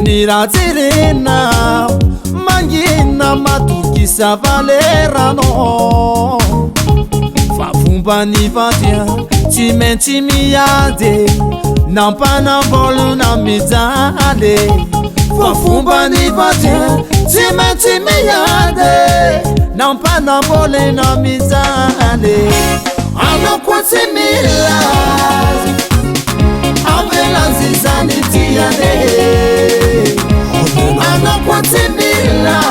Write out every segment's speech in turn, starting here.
Miratirena mangina matukisa valerano Fafumba ni vatia Timenti miade Nampana bolu na mizade Fafumba ni vatia Timenti miade Nampana bolu na mizade Ano kwa timilaz Avela zizani tiade Ano kwa timilaz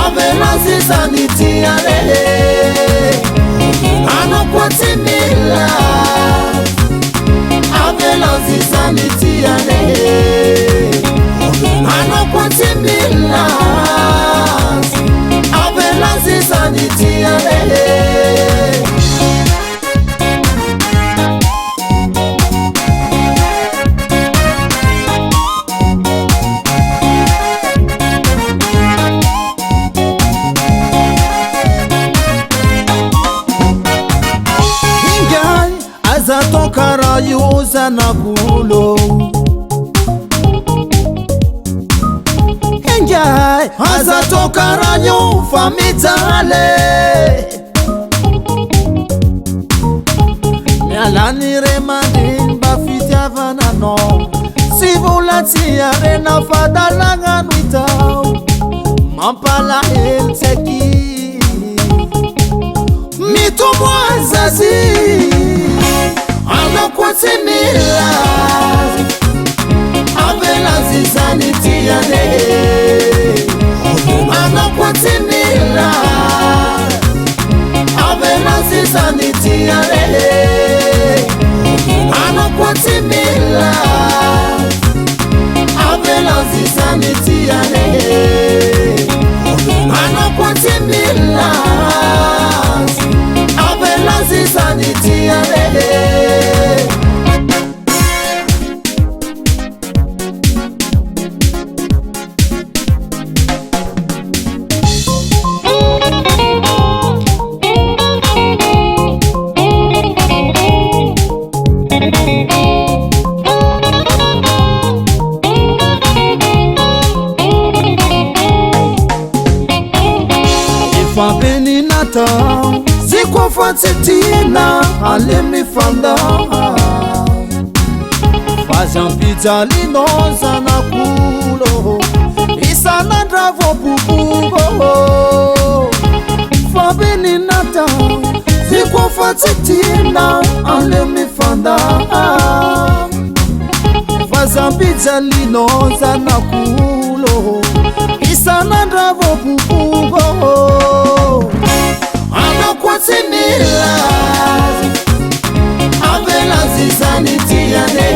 Avela zizani tiade Ano kwa timilaz Avela zizani tiade Ano kwa timilaz Avela zizani tiade Azatokara yuza na bulo Enjai azatokara nyufa mitale Mialani remadin bafiti avanano Sivulati arena fadalanga nuitao Mampala elteki Mito mwazazi Ano kwa timilaz Avela zizani tiade Ano kwa timilaz Avela zizani tiade Ano kwa timilaz Avela zizani tiade Ano kwa timilaz Avela zizani tiade Fabeni nata Zikwa fatitina Alemi fanda Fajan pizza linoza na kulo Isana dravo bububo Fabeni nata Zikwa fatitina Alemi fanda Fajan pizza linoza na kulo Isana dravo bububo Ano kwa timilaz Avela zizani tiade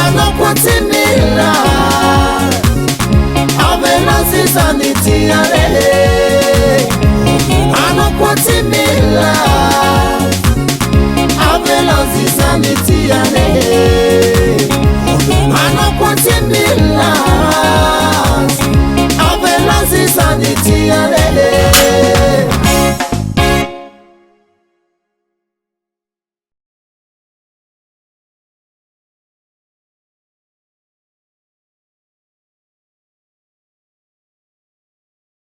Ano kwa timilaz